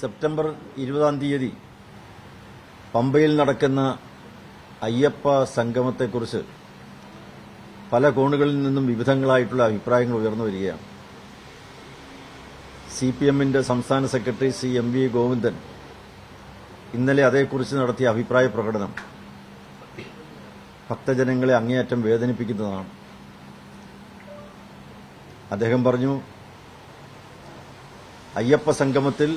September 20 പമ്പയിൽ നടക്കുന്ന അയ്യപ്പ സംഗമത്തെക്കുറിച്ച് പല കോണുകളിൽ നിന്നും വിവിധങ്ങളായിട്ടുള്ള അഭിപ്രായങ്ങൾ ഉയർന്നു വരികയാണ്. സിപിഎമ്മിന്റെ സംസ്ഥാന സെക്രട്ടറി ശ്രീ എം.വി. ഗോവിന്ദൻ ഇന്നലെ അതേക്കുറിച്ച് നടത്തിയ അഭിപ്രായ പ്രകടനം ഭക്തജനങ്ങളെ അങ്ങേയറ്റം വേദനിപ്പിക്കുന്നതാണ്. അദ്ദേഹം പറഞ്ഞു, അയ്യപ്പ സംഗമത്തിൽ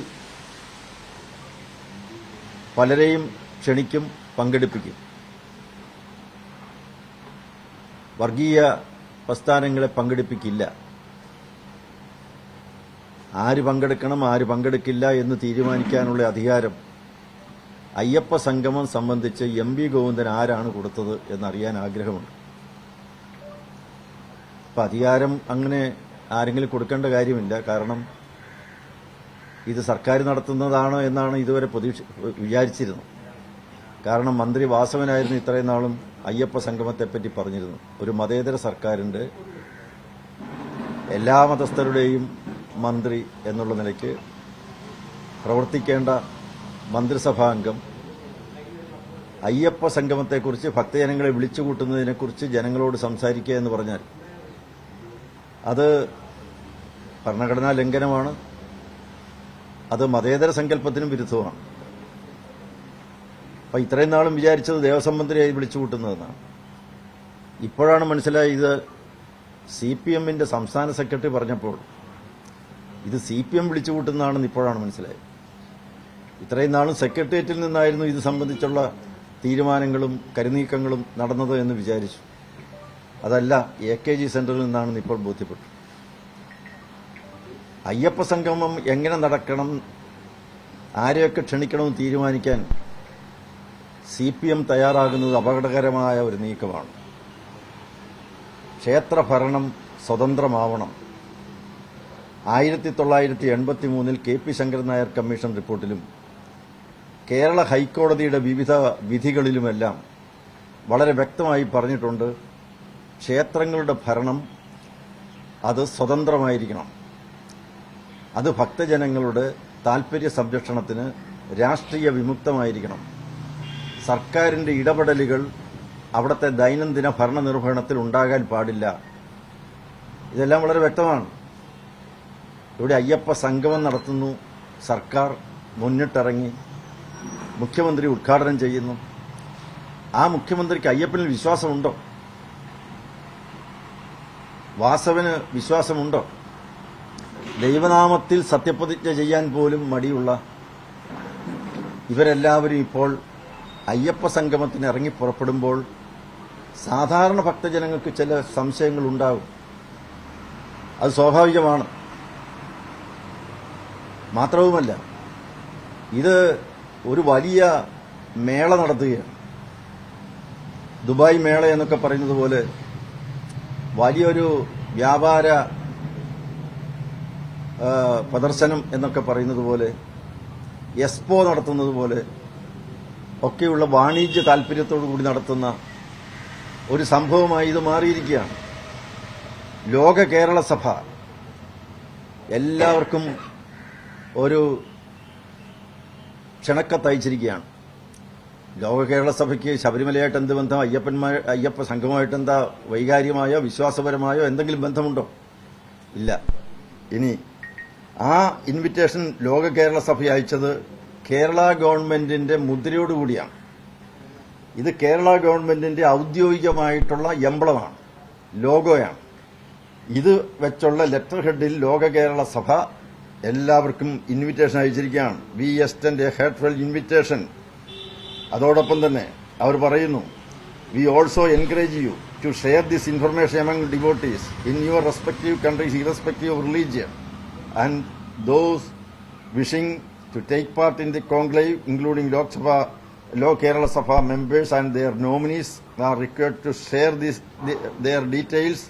പലരെയും ക്ഷണിക്കും, പങ്കെടുപ്പിക്കും. വർഗീയ പ്രസ്ഥാനങ്ങളെ പങ്കെടുപ്പിക്കില്ല. ആര് പങ്കെടുക്കണം, ആര് പങ്കെടുക്കില്ല എന്ന് തീരുമാനിക്കാനുള്ള അധികാരം അയ്യപ്പ സംഗമം സംബന്ധിച്ച് എം.വി. ഗോവിന്ദൻ ആരാണ് കൊടുത്തത് എന്നറിയാൻ ആഗ്രഹമുണ്ട്. അപ്പം അധികാരം അങ്ങനെ ആരെങ്കിലും കൊടുക്കേണ്ട കാര്യമില്ല. കാരണം ഇത് സർക്കാർ നടത്തുന്നതാണ് എന്നാണ് ഇതുവരെ വിചാരിച്ചിരുന്നത്. കാരണം മന്ത്രി വാസവനായിരുന്നു ഇത്രയും നാളും അയ്യപ്പ സംഗമത്തെപ്പറ്റി പറഞ്ഞിരുന്നു. ഒരു മതേതര സർക്കാരിന്റെ എല്ലാ മതസ്ഥരുടെയും മന്ത്രി എന്നുള്ള നിലയ്ക്ക് പ്രവർത്തിക്കേണ്ട മന്ത്രിസഭാംഗം അയ്യപ്പ സംഗമത്തെക്കുറിച്ച്, ഭക്തജനങ്ങളെ വിളിച്ചുകൂട്ടുന്നതിനെക്കുറിച്ച് ജനങ്ങളോട് സംസാരിക്കുക എന്ന് പറഞ്ഞാൽ അത് ഭരണഘടനാ ലംഘനമാണ്. അത് മതേതര സങ്കല്പത്തിനും വിരുദ്ധമാണ്. അപ്പം ഇത്രയും നാളും വിചാരിച്ചത് ദേവസ്വം മന്ത്രിയായി വിളിച്ചുകൂട്ടുന്നതെന്നാണ്. ഇപ്പോഴാണ് മനസ്സിലായി ഇത് സിപിഎമ്മിന്റെ സംസ്ഥാന സെക്രട്ടറി പറഞ്ഞപ്പോൾ ഇത് സിപിഎം വിളിച്ചുകൂട്ടുന്നതാണെന്ന് ഇപ്പോഴാണ് മനസ്സിലായത്. ഇത്രയും നാളും സെക്രട്ടേറിയറ്റിൽ നിന്നായിരുന്നു ഇത് സംബന്ധിച്ചുള്ള തീരുമാനങ്ങളും കരുനീക്കങ്ങളും നടന്നത് എന്ന് വിചാരിച്ചു. അതല്ല, AKG സെന്ററിൽ നിന്നാണെന്ന് ഇപ്പോൾ ബോധ്യപ്പെട്ടു. അയ്യപ്പ സംഗമം എങ്ങനെ നടക്കണം, ആരെയൊക്കെ ക്ഷണിക്കണമെന്ന് തീരുമാനിക്കാൻ സിപിഎം തയ്യാറാകുന്നത് അപകടകരമായ ഒരു നീക്കമാണ്. ക്ഷേത്രഭരണം സ്വതന്ത്രമാവണം. 1983 KP ശങ്കരൻ നായർ കമ്മീഷൻ റിപ്പോർട്ടിലും കേരള ഹൈക്കോടതിയുടെ വിവിധ വിധികളിലുമെല്ലാം വളരെ വ്യക്തമായി പറഞ്ഞിട്ടുണ്ട്, ക്ഷേത്രങ്ങളുടെ ഭരണം അത് സ്വതന്ത്രമായിരിക്കണം. അത് ഭക്തജനങ്ങളുടെ താൽപര്യ സംരക്ഷണത്തിന് രാഷ്ട്രീയ വിമുക്തമായിരിക്കണം. സർക്കാരിന്റെ ഇടപെടലുകൾ അവിടുത്തെ ദൈനംദിന ഭരണനിർവഹണത്തിൽ ഉണ്ടാകാൻ പാടില്ല. ഇതെല്ലാം വളരെ വ്യക്തമാണ്. ഇവിടെ അയ്യപ്പ സംഗമം നടത്തുന്നു, സർക്കാർ മുന്നിട്ടിറങ്ങി, മുഖ്യമന്ത്രി ഉദ്ഘാടനം ചെയ്യുന്നു. ആ മുഖ്യമന്ത്രിക്ക് അയ്യപ്പനിൽ വിശ്വാസമുണ്ടോ? വാസവന് വിശ്വാസമുണ്ടോ? ദൈവനാമത്തിൽ സത്യപ്രതിജ്ഞ ചെയ്യാൻ പോലും മടിയുള്ള ഇവരെല്ലാവരും ഇപ്പോൾ അയ്യപ്പ സംഗമത്തിന് ഇറങ്ങി പുറപ്പെടുമ്പോൾ സാധാരണ ഭക്തജനങ്ങൾക്ക് ചില സംശയങ്ങൾ ഉണ്ടാകും. അത് സ്വാഭാവികമാണ്. മാത്രവുമല്ല, ഇത് ഒരു വലിയ മേള നടത്തുകയാണ്. ദുബായ് മേള എന്നൊക്കെ പറയുന്നത് പോലെ വലിയൊരു വ്യാപാര പ്രദർശനം എന്നൊക്കെ പറയുന്നത് പോലെ, എക്സ്പോ നടത്തുന്നത് പോലെ ഒക്കെയുള്ള വാണിജ്യ താൽപര്യത്തോടു കൂടി നടത്തുന്ന ഒരു സംഭവമായി ഇത് മാറിയിരിക്കുകയാണ്. ലോക കേരള സഭ എല്ലാവർക്കും ഒരു ക്ഷണക്കത്തയച്ചിരിക്കുകയാണ്. ലോക കേരള സഭയ്ക്ക് ശബരിമലയായിട്ട് എന്ത് ബന്ധം? അയ്യപ്പ സംഘമായിട്ട് എന്താ വൈകാരികമായോ വിശ്വാസപരമായോ എന്തെങ്കിലും ബന്ധമുണ്ടോ? ഇല്ല. ഇനി ആ ഇൻവിറ്റേഷൻ ലോക കേരള സഭ അയച്ചത് കേരള ഗവൺമെന്റിന്റെ മുദ്രയോടുകൂടിയാണ്. ഇത് കേരള ഗവൺമെന്റിന്റെ ഔദ്യോഗികമായിട്ടുള്ള എംബ്ലമാണ്, ലോഗോയാണ്. ഇത് വെച്ചുള്ള ലെറ്റർ ഹെഡിൽ ലോക കേരള സഭ എല്ലാവർക്കും ഇൻവിറ്റേഷൻ അയച്ചിരിക്കുകയാണ്. We extend a heartfelt invitation. അതോടൊപ്പം തന്നെ അവർ പറയുന്നു, we also encourage you to share this information among devotees in your respective countries irrespective of religion and those wishing to take part in the conclave, including Lok Kerala Sabha members and their nominees, are required to share their details.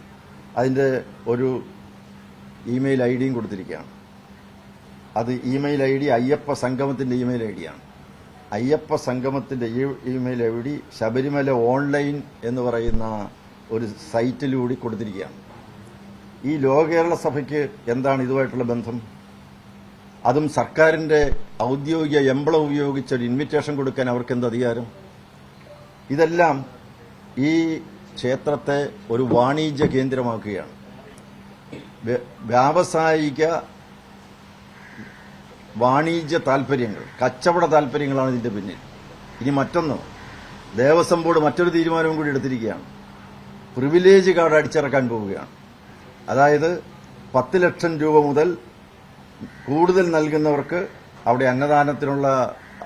അതിന്റെ ഒരു email ഐഡിയും കൊടുത്തിരിക്കുകയാണ്. അത് email ID Ayyappa സംഗമത്തിന്റെ email ഐഡിയാണ്. അയ്യപ്പ സംഗമത്തിന്റെ email ID Sabarimala online എന്ന് പറയുന്ന ഒരു സൈറ്റിലൂടെ കൊടുത്തിരിക്കുകയാണ്. ഈ ലോക കേരള സഭയ്ക്ക് എന്താണ് ഇതുമായിട്ടുള്ള ബന്ധം? അതും സർക്കാരിന്റെ ഔദ്യോഗിക എംബ്ലം ഉപയോഗിച്ച് ഒരു ഇൻവിറ്റേഷൻ കൊടുക്കാൻ അവർക്ക് എന്ത് അധികാരം? ഇതെല്ലാം ഈ ക്ഷേത്രത്തെ ഒരു വാണിജ്യ കേന്ദ്രമാക്കുകയാണ്. വ്യാവസായിക വാണിജ്യ താൽപര്യങ്ങൾ, കച്ചവട താൽപര്യങ്ങളാണ് ഇതിന്റെ പിന്നിൽ. ഇനി മറ്റൊന്ന്, ദേവസ്വം ബോർഡ് മറ്റൊരു തീരുമാനവും കൂടി എടുത്തിരിക്കുകയാണ്. പ്രിവിലേജ് കാർഡ് അടിച്ചിറക്കാൻ പോവുകയാണ്. അതായത് 10 ലക്ഷം രൂപ മുതൽ കൂടുതൽ നൽകുന്നവർക്ക് അവിടെ അന്നദാനത്തിനുള്ള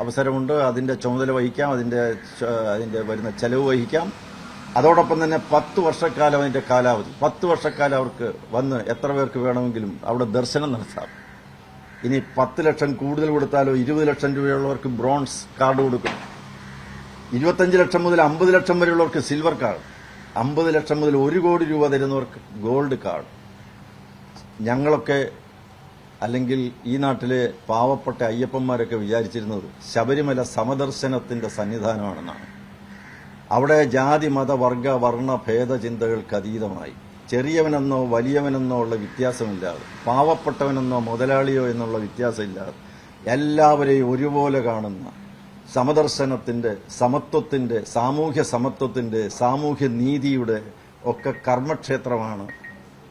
അവസരമുണ്ട്. അതിന്റെ ചുമതല വഹിക്കാം, അതിന്റെ വരുന്ന ചെലവ് വഹിക്കാം. അതോടൊപ്പം തന്നെ 10 വർഷക്കാലം അതിന്റെ കാലാവധി, 10 വർഷക്കാലം അവർക്ക് വന്ന് എത്ര പേർക്ക് വേണമെങ്കിലും അവിടെ ദർശനം നടത്താം. ഇനി 10 ലക്ഷം കൂടുതൽ കൊടുത്താലോ 20 ലക്ഷം രൂപയുള്ളവർക്ക് ബ്രോൺസ് കാർഡ് കൊടുക്കും. 25 ലക്ഷം മുതൽ 50 ലക്ഷം വരെയുള്ളവർക്ക് സിൽവർ കാർഡ്, 50 ലക്ഷം മുതൽ 1 കോടി രൂപ തരുന്നവർക്ക് ഗോൾഡ് കാർഡ്. ഞങ്ങളൊക്കെ, അല്ലെങ്കിൽ ഈ നാട്ടിലെ പാവപ്പെട്ട അയ്യപ്പന്മാരൊക്കെ വിചാരിച്ചിരുന്നത് ശബരിമല സമദർശനത്തിന്റെ സന്നിധാനമാണെന്നാണ്. അവിടെ ജാതി മത വർഗ വർണ്ണ ഭേദചിന്തകൾക്ക് അതീതമായി ചെറിയവനെന്നോ വലിയവനെന്നോ ഉള്ള വ്യത്യാസമില്ലാതെ, പാവപ്പെട്ടവനെന്നോ മുതലാളിയോ എന്നുള്ള വ്യത്യാസമില്ലാതെ എല്ലാവരെയും ഒരുപോലെ കാണുന്ന സമദർശനത്തിന്റെ, സമത്വത്തിന്റെ, സാമൂഹ്യ സമത്വത്തിന്റെ, സാമൂഹ്യ നീതിയുടെ ഒക്കെ കർമ്മക്ഷേത്രമാണ്,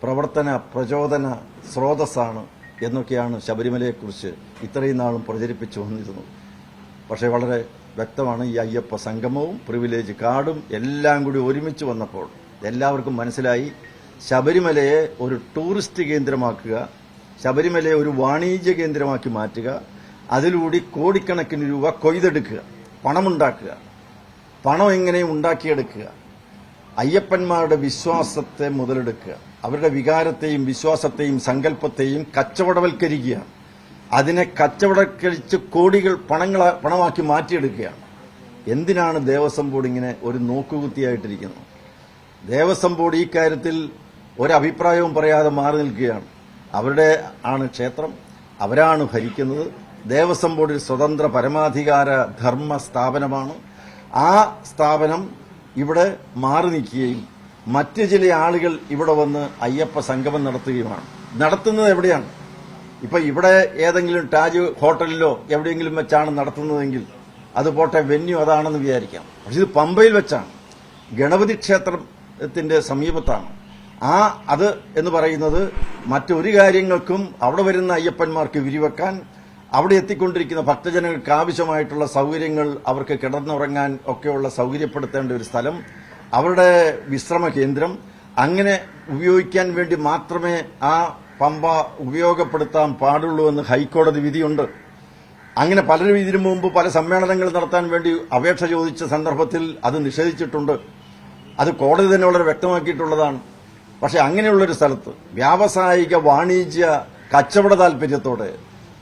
പ്രവർത്തന പ്രചോദന സ്രോതസ്സാണ് എന്നൊക്കെയാണ് ശബരിമലയെക്കുറിച്ച് ഇത്രയും നാളും പ്രചരിപ്പിച്ചു വന്നിരുന്നത്. പക്ഷേ വളരെ വ്യക്തമാണ്, ഈ അയ്യപ്പ സംഗമവും പ്രിവിലേജ് കാർഡും എല്ലാം കൂടി ഒരുമിച്ച് വന്നപ്പോൾ എല്ലാവർക്കും മനസ്സിലായി, ശബരിമലയെ ഒരു ടൂറിസ്റ്റ് കേന്ദ്രമാക്കുക, ശബരിമലയെ ഒരു വാണിജ്യ കേന്ദ്രമാക്കി മാറ്റുക, അതിലൂടെ കോടിക്കണക്കിന് രൂപ കൊയ്തെടുക്കുക, പണമുണ്ടാക്കുക. പണം എങ്ങനെ ഉണ്ടാക്കിയെടുക്കുക? അയ്യപ്പന്മാരുടെ വിശ്വാസത്തെ മുതലെടുക്കുക, അവരുടെ വികാരത്തെയും വിശ്വാസത്തെയും സങ്കല്പത്തെയും കച്ചവടവൽക്കരിക്കുക, അതിനെ കച്ചവടക്കരിച്ച് കോടികൾ പണമാക്കി മാറ്റിയെടുക്കുകയാണ്. എന്തിനാണ് ദേവസ്വം ബോർഡ് ഇങ്ങനെ ഒരു നോക്കുകുത്തിയായിട്ടിരിക്കുന്നത്? ദേവസ്വം ബോർഡ് ഈ കാര്യത്തിൽ ഒരഭിപ്രായവും പറയാതെ മാറി നിൽക്കുകയാണ്. അവരുടെ ആണ് ക്ഷേത്രം, അവരാണ് ഭരിക്കുന്നത്. ദേവസ്വം ബോർഡ് സ്വതന്ത്ര പരമാധികാര ധർമ്മ സ്ഥാപനമാണ്. ആ സ്ഥാപനം ഇവിടെ മാറി നിൽക്കുകയും മറ്റ് ചില ആളുകൾ ഇവിടെ വന്ന് അയ്യപ്പ സംഗമം നടത്തുകയുമാണ്. നടത്തുന്നത് എവിടെയാണ്? ഇപ്പൊ ഇവിടെ ഏതെങ്കിലും താജ് ഹോട്ടലിലോ എവിടെയെങ്കിലും വെച്ചാണ് നടത്തുന്നതെങ്കിൽ അത് പോട്ടെ, വെന്യൂ അതാണെന്ന് വിചാരിക്കാം. പക്ഷെ ഇത് പമ്പയിൽ വെച്ചാണ്, ഗണപതി ക്ഷേത്രത്തിന്റെ സമീപത്താണ്. അത് എന്ന് പറയുന്നത് മറ്റൊരു കാര്യങ്ങൾക്കും അവിടെ വരുന്ന അയ്യപ്പന്മാർക്ക് വിരിവെക്കാൻ, അവിടെ എത്തിക്കൊണ്ടിരിക്കുന്ന ഭക്തജനങ്ങൾക്ക് ആവശ്യമായിട്ടുള്ള സൗകര്യങ്ങൾ, അവർക്ക് കിടന്നുറങ്ങാൻ ഒക്കെയുള്ള സൗകര്യപ്പെടുത്തേണ്ട ഒരു സ്ഥലം, അവരുടെ വിശ്രമ കേന്ദ്രം, അങ്ങനെ ഉപയോഗിക്കാൻ വേണ്ടി മാത്രമേ ആ പമ്പ ഉപയോഗപ്പെടുത്താൻ പാടുള്ളൂ എന്ന് ഹൈക്കോടതി വിധിയുണ്ട്. അങ്ങനെ പലരും ഇതിനു മുമ്പ് പല സമ്മേളനങ്ങൾ നടത്താൻ വേണ്ടി അപേക്ഷ ചോദിച്ച സന്ദർഭത്തിൽ അത് നിഷേധിച്ചിട്ടുണ്ട്. അത് കോടതി തന്നെ വളരെ വ്യക്തമാക്കിയിട്ടുള്ളതാണ്. പക്ഷെ അങ്ങനെയുള്ളൊരു സ്ഥലത്ത് വ്യാവസായിക വാണിജ്യ കച്ചവട താൽപര്യത്തോടെ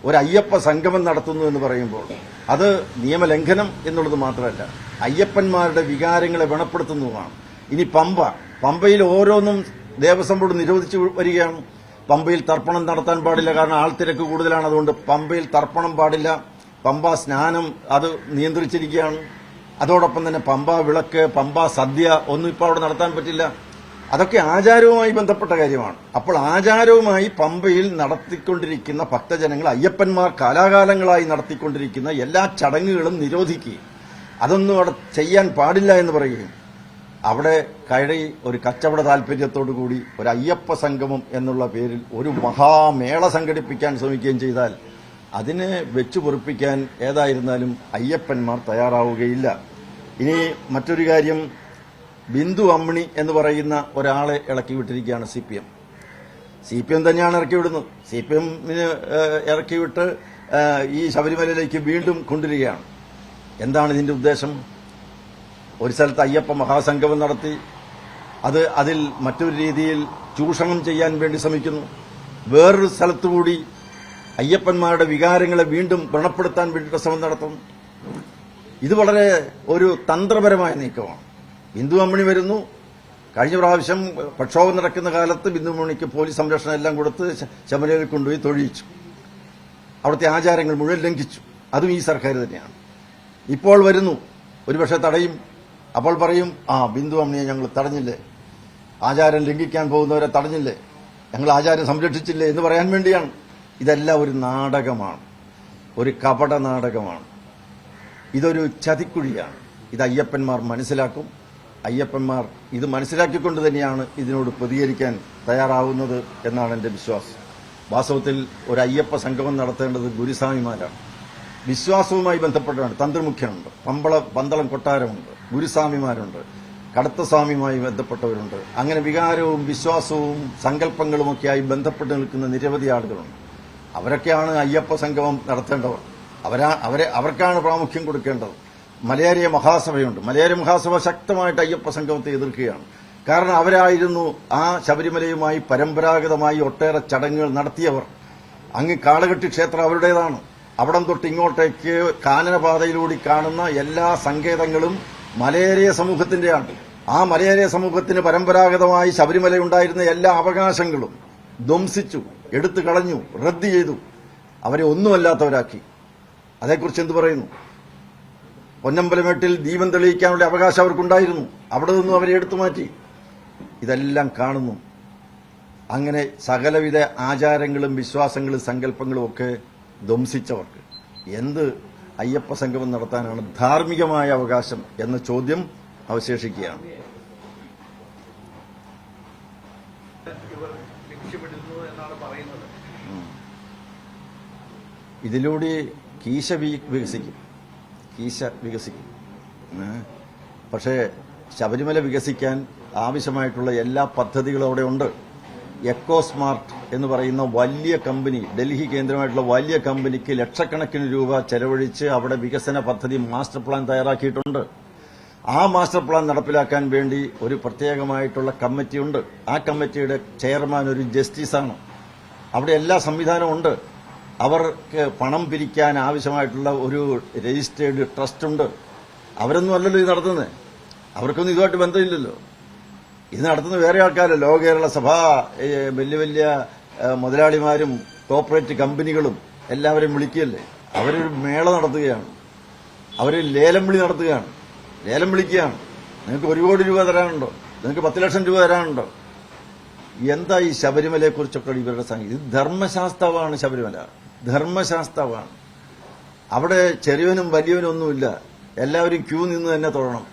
ഒരു അയ്യപ്പ സംഗമം നടത്തുന്നു എന്ന് പറയുമ്പോൾ അത് നിയമലംഘനം എന്നുള്ളത് മാത്രമല്ല, അയ്യപ്പന്മാരുടെ വികാരങ്ങളെ വ്രണപ്പെടുത്തുന്നതുമാണ്. ഇനി പമ്പയിൽ ഓരോന്നും ദേവസ്വം ബോർഡ് നിരോധിച്ചു വരികയാണ്. പമ്പയിൽ തർപ്പണം നടത്താൻ പാടില്ല, കാരണം ആൾത്തിരക്ക് കൂടുതലാണ്. അതുകൊണ്ട് പമ്പയിൽ തർപ്പണം പാടില്ല. പമ്പ സ്നാനം അത് നിയന്ത്രിച്ചിരിക്കുകയാണ്. അതോടൊപ്പം തന്നെ പമ്പ വിളക്ക്, പമ്പ സദ്യ ഒന്നും ഇപ്പോൾ അവിടെ നടത്താൻ പറ്റില്ല. അതൊക്കെ ആചാരവുമായി ബന്ധപ്പെട്ട കാര്യമാണ്. അപ്പോൾ ആചാരവുമായി പമ്പയിൽ നടത്തിക്കൊണ്ടിരിക്കുന്ന ഭക്തജനങ്ങൾ, അയ്യപ്പന്മാർ കാലാകാലങ്ങളായി നടത്തിക്കൊണ്ടിരിക്കുന്ന എല്ലാ ചടങ്ങുകളും നിരോധിക്കുകയും അതൊന്നും അവിടെ ചെയ്യാൻ പാടില്ല എന്ന് പറയുകയും അവിടെ കയറി ഒരു കച്ചവട താൽപര്യത്തോടുകൂടി ഒരു അയ്യപ്പ സംഗമം എന്നുള്ള പേരിൽ ഒരു മഹാമേള സംഘടിപ്പിക്കാൻ ശ്രമിക്കുകയും ചെയ്താൽ അതിനെ വെച്ചു പൊറുപ്പിക്കാൻ ഏതായിരുന്നാലും അയ്യപ്പന്മാർ തയ്യാറാവുകയില്ല. ഇനി മറ്റൊരു കാര്യം, ബിന്ദു അമ്മിണി എന്ന് പറയുന്ന ഒരാളെ ഇളക്കി വിട്ടിരിക്കുകയാണ് സി പി എം തന്നെയാണ് ഇറക്കി വിടുന്നത്. സി പി എമ്മിന് ഇറക്കിവിട്ട് ഈ ശബരിമലയിലേക്ക് വീണ്ടും കൊണ്ടുവരികയാണ്. എന്താണ് ഇതിന്റെ ഉദ്ദേശം? ഒരു സ്ഥലത്ത് അയ്യപ്പ മഹാസംഗമം നടത്തി അതിൽ മറ്റൊരു രീതിയിൽ ചൂഷണം ചെയ്യാൻ വേണ്ടി ശ്രമിക്കുന്നു. വേറൊരു സ്ഥലത്തുകൂടി അയ്യപ്പന്മാരുടെ വികാരങ്ങളെ വീണ്ടും വ്രണപ്പെടുത്താൻ വേണ്ടിയിട്ട് ശ്രമം നടത്തുന്നു. ഇത് വളരെ ഒരു തന്ത്രപരമായ നീക്കമാണ്. ബിന്ദു അമ്മിണി വരുന്നു. കഴിഞ്ഞ പ്രാവശ്യം പ്രക്ഷോഭം നടക്കുന്ന കാലത്ത് ബിന്ദു അമ്മിണിക്ക് പോലീസ് സംരക്ഷണം എല്ലാം കൊടുത്ത് ശബരിമലയിൽ കൊണ്ടുപോയി തൊഴിയിച്ചു. അവിടുത്തെ ആചാരങ്ങൾ മുഴുവൻ ലംഘിച്ചു. അതും ഈ സർക്കാർ തന്നെയാണ്. ഇപ്പോൾ വരുന്നു, ഒരുപക്ഷെ തടയും. അപ്പോൾ പറയും, ബിന്ദു അമ്മിണിയെ ഞങ്ങൾ തടഞ്ഞില്ലേ, ആചാരം ലംഘിക്കാൻ പോകുന്നവരെ തടഞ്ഞില്ലേ, ഞങ്ങൾ ആചാരം സംരക്ഷിച്ചില്ലേ എന്ന് പറയാൻ വേണ്ടിയാണ്. ഇതെല്ലാം ഒരു നാടകമാണ്, ഒരു കപട നാടകമാണ്. ഇതൊരു ചതിക്കുഴിയാണ്. ഇത് അയ്യപ്പന്മാർ മനസ്സിലാക്കും. അയ്യപ്പന്മാർ ഇത് മനസ്സിലാക്കിക്കൊണ്ട് തന്നെയാണ് ഇതിനോട് പ്രതികരിക്കാൻ തയ്യാറാവുന്നത് എന്നാണ് എന്റെ വിശ്വാസം. വാസ്തവത്തിൽ ഒരു അയ്യപ്പ സംഗമം നടത്തേണ്ടത് ഗുരുസ്വാമിമാരാണ്. വിശ്വാസവുമായി ബന്ധപ്പെട്ടാണ്. തന്ത്രമുഖ്യനുണ്ട്, പന്തളം കൊട്ടാരമുണ്ട്, ഗുരുസ്വാമിമാരുണ്ട്, കടത്തസ്വാമിയുമായി ബന്ധപ്പെട്ടവരുണ്ട്. അങ്ങനെ വികാരവും വിശ്വാസവും സങ്കല്പങ്ങളുമൊക്കെയായി ബന്ധപ്പെട്ട് നിൽക്കുന്ന നിരവധി ആളുകളുണ്ട്. അവരൊക്കെയാണ് അയ്യപ്പ സംഗമം നടത്തേണ്ടവർ. അവർക്കാണ് പ്രാമുഖ്യം കൊടുക്കേണ്ടത്. മലയാരിയ മഹാസഭയുണ്ട്. മലയാരിയ മഹാസഭ ശക്തമായിട്ട് അയ്യപ്പ സംഗമത്തെ എതിർക്കുകയാണ്. കാരണം അവരായിരുന്നു ആ ശബരിമലയുമായി പരമ്പരാഗതമായി ഒട്ടേറെ ചടങ്ങുകൾ നടത്തിയവർ. അങ്ങ് കാളകെട്ടി ക്ഷേത്രം അവരുടേതാണ്. അവിടം തൊട്ട് ഇങ്ങോട്ടേക്ക് കാനനപാതയിലൂടെ കാണുന്ന എല്ലാ സങ്കേതങ്ങളും മലയേറിയ സമൂഹത്തിന്റെയാണ്. ആ മലയേറിയ സമൂഹത്തിന് പരമ്പരാഗതമായി ശബരിമലയുണ്ടായിരുന്ന എല്ലാ അവകാശങ്ങളും ധ്വംസിച്ചു, എടുത്തു കളഞ്ഞു, റദ്ദ് ചെയ്തു. അവരെ ഒന്നുമല്ലാത്തവരാക്കി. അതേക്കുറിച്ച് എന്ത് പറയുന്നു? പൊന്നമ്പലമേട്ടിൽ ദീപം തെളിയിക്കാനുള്ള അവകാശം അവർക്കുണ്ടായിരുന്നു. അവിടെ നിന്നും അവരെ എടുത്തു മാറ്റി. ഇതെല്ലാം കാണുന്നു. അങ്ങനെ സകലവിധ ആചാരങ്ങളും വിശ്വാസങ്ങളും സങ്കല്പങ്ങളും ഒക്കെ ധ്വംസിച്ചവർക്ക് എന്ത് അയ്യപ്പ സംഗമം നടത്താനാണ് ധാർമ്മികമായ അവകാശം എന്ന ചോദ്യം അവശേഷിക്കുകയാണ്. ഇതിലൂടെ കീശ വികസിക്കും. പക്ഷേ ശബരിമല വികസിക്കാൻ ആവശ്യമായിട്ടുള്ള എല്ലാ പദ്ധതികളും അവിടെ ഉണ്ട്. എക്കോ സ്മാർട്ട് എന്ന് പറയുന്ന വലിയ കമ്പനി, ഡൽഹി കേന്ദ്രമായിട്ടുള്ള വലിയ കമ്പനിക്ക് ലക്ഷക്കണക്കിന് രൂപ ചെലവഴിച്ച് അവിടെ വികസന പദ്ധതി മാസ്റ്റർ പ്ലാൻ തയ്യാറാക്കിയിട്ടുണ്ട്. ആ മാസ്റ്റർ പ്ലാൻ നടപ്പിലാക്കാൻ വേണ്ടി ഒരു പ്രത്യേകമായിട്ടുള്ള കമ്മിറ്റിയുണ്ട്. ആ കമ്മിറ്റിയുടെ ചെയർമാൻ ഒരു ജസ്റ്റിസാണ്. അവിടെ എല്ലാ സംവിധാനവും ഉണ്ട്. അവർക്ക് പണം പിരിക്കാൻ ആവശ്യമായിട്ടുള്ള ഒരു രജിസ്റ്റേർഡ് ട്രസ്റ്റ് ഉണ്ട്. അവരൊന്നും അല്ലല്ലോ ഇത് നടത്തുന്നത്. അവർക്കൊന്നും ഇതുമായിട്ട് ബന്ധമില്ലല്ലോ. ഇത് നടത്തുന്ന വേറെ ആൾക്കാരല്ല. ലോക കേരള സഭ, വലിയ വലിയ മുതലാളിമാരും കോർപ്പറേറ്റ് കമ്പനികളും എല്ലാവരും വിളിക്കുകയല്ലേ. അവരൊരു മേള നടത്തുകയാണ്. അവർ ലേലം വിളി നടത്തുകയാണ്. ലേലം വിളിക്കുകയാണ്. നിങ്ങൾക്ക് 1 കോടി രൂപ തരാനുണ്ടോ? നിങ്ങൾക്ക് 10 ലക്ഷം രൂപ തരാനുണ്ടോ? എന്താ ഈ ശബരിമലയെക്കുറിച്ചൊക്കെ ഇവരുടെ സംഗതി? ഇത് ധർമ്മശാസ്ത്രമാണ്. ശബരിമല ധർമ്മശാസ്ത്രമാണ്. അവിടെ ചെറിയവനും വലിയവനും ഒന്നുമില്ല. എല്ലാവരും ക്യൂ നിന്ന് തന്നെ തൊഴണം.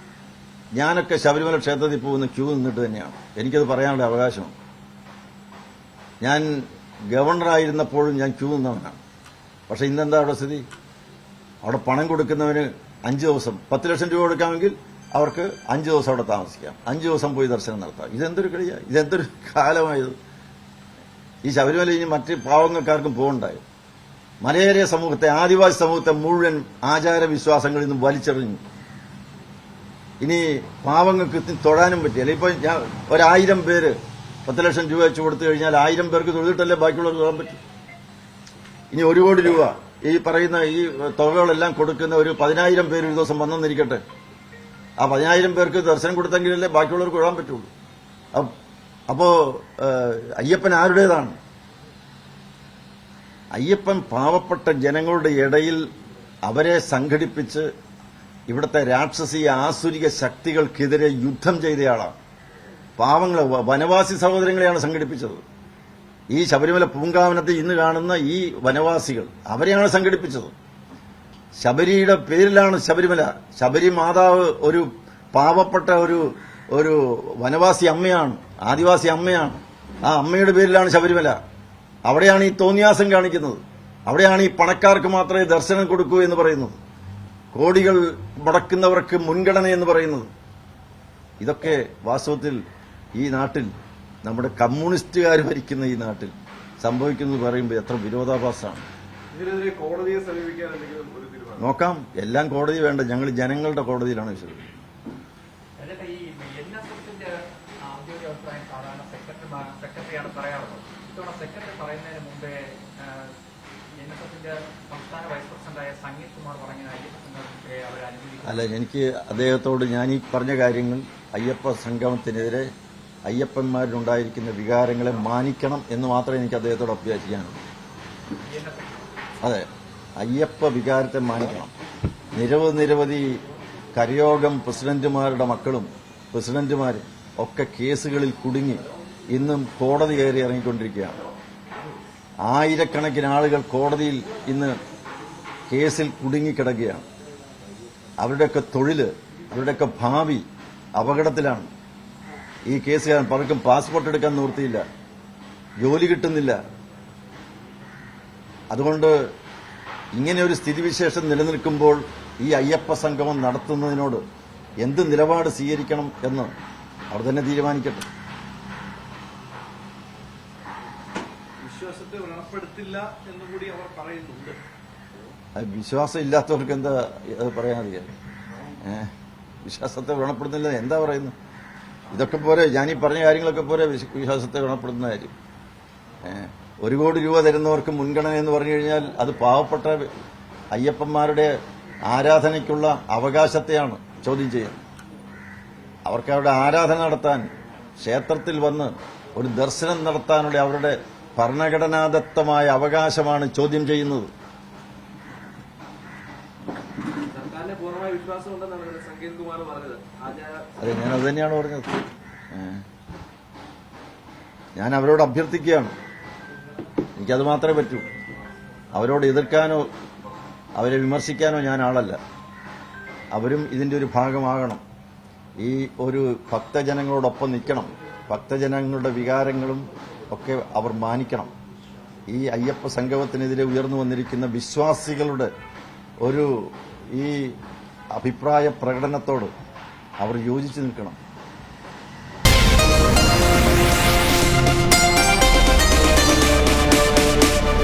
ഞാനൊക്കെ ശബരിമല ക്ഷേത്രത്തിൽ പോകുന്ന ക്യൂ നിന്നിട്ട് തന്നെയാണ്. എനിക്കത് പറയാനുള്ള അവകാശമാണ്. ഞാൻ ഗവർണറായിരുന്നപ്പോഴും ഞാൻ ക്യൂ നിന്നവനാണ്. പക്ഷെ ഇന്നെന്താ അവിടെ സ്ഥിതി? അവിടെ പണം കൊടുക്കുന്നവന് 5 ദിവസം 10 ലക്ഷം രൂപ കൊടുക്കാമെങ്കിൽ അവർക്ക് 5 ദിവസം അവിടെ താമസിക്കാം, 5 ദിവസം പോയി ദർശനം നടത്താം. ഇതെന്തൊരു കളിയാ? ഇതെന്തൊരു കാലമായത്? ഈ ശബരിമല ഇനി മറ്റ് പാവങ്ങൾക്കാർക്കും പോകണ്ടായോ? മലയേറിയ സമൂഹത്തെ, ആദിവാസി സമൂഹത്തെ മുഴുവൻ ആചാരവിശ്വാസങ്ങളിൽ നിന്നും വലിച്ചെറിഞ്ഞു. ഇനി പാവങ്ങൾക്ക് തൊഴാനും പറ്റിയല്ല. ഇപ്പൊ ഞാൻ 1000 പേര് 10 ലക്ഷം രൂപ വെച്ച് കൊടുത്തു കഴിഞ്ഞാൽ 1000 പേർക്ക് തൊഴുതിട്ടല്ലേ ബാക്കിയുള്ളവർ തൊഴാൻ പറ്റും. ഇനി 1 കോടി രൂപ ഈ പറയുന്ന ഈ തുകകളെല്ലാം കൊടുക്കുന്ന ഒരു 10,000 പേര് ഒരു ദിവസം വന്നെന്നിരിക്കട്ടെ. ആ 10,000 പേർക്ക് ദർശനം കൊടുത്തെങ്കിലല്ലേ ബാക്കിയുള്ളവർക്ക് തൊഴാൻ പറ്റുള്ളൂ. അപ്പോ അയ്യപ്പൻ ആരുടേതാണ്? അയ്യപ്പൻ പാവപ്പെട്ട ജനങ്ങളുടെ ഇടയിൽ അവരെ സംഘടിപ്പിച്ച് ഇവിടുത്തെ രാക്ഷസീയ ആസുരിക ശക്തികൾക്കെതിരെ യുദ്ധം ചെയ്തയാളാണ്. പാവങ്ങളെ, വനവാസി സഹോദരങ്ങളെയാണ് സംഘടിപ്പിച്ചത്. ഈ ശബരിമല പൂങ്കാവനത്തിൽ ഇന്ന് കാണുന്ന ഈ വനവാസികൾ അവരെയാണ് സംഘടിപ്പിച്ചത്. ശബരിയുടെ പേരിലാണ് ശബരിമല. ശബരി മാതാവ് ഒരു പാവപ്പെട്ട ഒരു വനവാസി അമ്മയാണ്, ആദിവാസി അമ്മയാണ്. ആ അമ്മയുടെ പേരിലാണ് ശബരിമല. അവിടെയാണ് ഈ തോന്നിയാസം കാണിക്കുന്നത്. അവിടെയാണ് ഈ പണക്കാർക്ക് മാത്രമേ ദർശനം കൊടുക്കൂ എന്ന് പറയുന്നത്, കോടികൾ മുടക്കുന്നവർക്ക് മുൻഗണന എന്ന് പറയുന്നത്. ഇതൊക്കെ വാസ്തവത്തിൽ ഈ നാട്ടിൽ, നമ്മുടെ കമ്മ്യൂണിസ്റ്റുകാർ ഭരിക്കുന്ന ഈ നാട്ടിൽ സംഭവിക്കുന്നത് പറയുമ്പോൾ എത്ര വിരോധാഭാസമാണ്. നോക്കാം, എല്ലാം കോടതി വേണ്ട, ഞങ്ങൾ ജനങ്ങളുടെ കോടതിയിലാണ് വിശ്വസിക്കുന്നത്. അല്ല, എനിക്ക് അദ്ദേഹത്തോട് ഞാൻ ഈ പറഞ്ഞ കാര്യങ്ങൾ, അയ്യപ്പ സംഗമത്തിനെതിരെ അയ്യപ്പന്മാരിലുണ്ടായിരിക്കുന്ന വികാരങ്ങളെ മാനിക്കണം എന്ന് മാത്രമേ എനിക്ക് അദ്ദേഹത്തോട് അഭ്യർത്ഥിക്കാനുള്ളൂ. അതെ, അയ്യപ്പ വികാരത്തെ മാനിക്കണം. നിരവധി കരയോഗം പ്രസിഡന്റുമാരുടെ മക്കളും പ്രസിഡന്റുമാരും ഒക്കെ കേസുകളിൽ കുടുങ്ങി ഇന്നും കോടതി കയറി ഇറങ്ങിക്കൊണ്ടിരിക്കുകയാണ്. ആയിരക്കണക്കിന് ആളുകൾ കോടതിയിൽ ഇന്ന് കേസിൽ കുടുങ്ങിക്കിടക്കുകയാണ്. അവരുടെയൊക്കെ തൊഴില്, അവരുടെയൊക്കെ ഭാവി അപകടത്തിലാണ്. ഈ കേസുകാരൻ പലർക്കും പാസ്പോർട്ട് എടുക്കാൻ നിവൃത്തിയില്ല, ജോലി കിട്ടുന്നില്ല. അതുകൊണ്ട് ഇങ്ങനെ ഒരു സ്ഥിതിവിശേഷം നിലനിൽക്കുമ്പോൾ ഈ അയ്യപ്പ സംഗമം നടത്തുന്നതിനോട് എന്ത് നിലപാട് സ്വീകരിക്കണം എന്ന് അവർ തന്നെ തീരുമാനിക്കട്ടെ. വിശ്വാസത്തെ വ്രണപ്പെടുത്തില്ല എന്നുകൂടി അവർ പറയുന്നുണ്ട്. വിശ്വാസം ഇല്ലാത്തവർക്ക് എന്താ അത് പറയാതിരിക്കാൻ? വിശ്വാസത്തെ വ്രണപ്പെടുന്നില്ല എന്താ പറയുന്നത്? ഇതൊക്കെ പോരെ, ഞാനീ പറഞ്ഞ കാര്യങ്ങളൊക്കെ പോരെ വിശ്വാസത്തെ വ്രണപ്പെടുന്ന കാര്യം. 1 കോടി രൂപ തരുന്നവർക്ക് മുൻഗണന എന്ന് പറഞ്ഞു കഴിഞ്ഞാൽ അത് പാവപ്പെട്ട അയ്യപ്പന്മാരുടെ ആരാധനയ്ക്കുള്ള അവകാശത്തെയാണ് ചോദ്യം ചെയ്യുന്നത്. അവർക്ക് അവരുടെ ആരാധന നടത്താൻ, ക്ഷേത്രത്തിൽ വന്ന് ഒരു ദർശനം നടത്താനുള്ള അവരുടെ ഭരണഘടനാദത്തമായ അവകാശമാണ് ചോദ്യം ചെയ്യുന്നത്. അതെ, ഞാൻ അത് തന്നെയാണ് പറഞ്ഞത്. ഞാൻ അവരോട് അഭ്യർത്ഥിക്കുകയാണ്, എനിക്കത് മാത്രമേ പറ്റൂ. അവരോട് എതിർക്കാനോ അവരെ വിമർശിക്കാനോ ഞാൻ ആളല്ല. അവരും ഇതിന്റെ ഒരു ഭാഗമാകണം. ഈ ഒരു ഭക്തജനങ്ങളോടൊപ്പം നിൽക്കണം. ഭക്തജനങ്ങളുടെ വികാരങ്ങളും ഒക്കെ അവർ മാനിക്കണം. ഈ അയ്യപ്പ സംഗമത്തിനെതിരെ ഉയർന്നു വന്നിരിക്കുന്ന വിശ്വാസികളുടെ ഒരു ഈ അഭിപ്രായ പ്രകടനത്തോട് അവർ യോജിച്ചു നിൽക്കണം.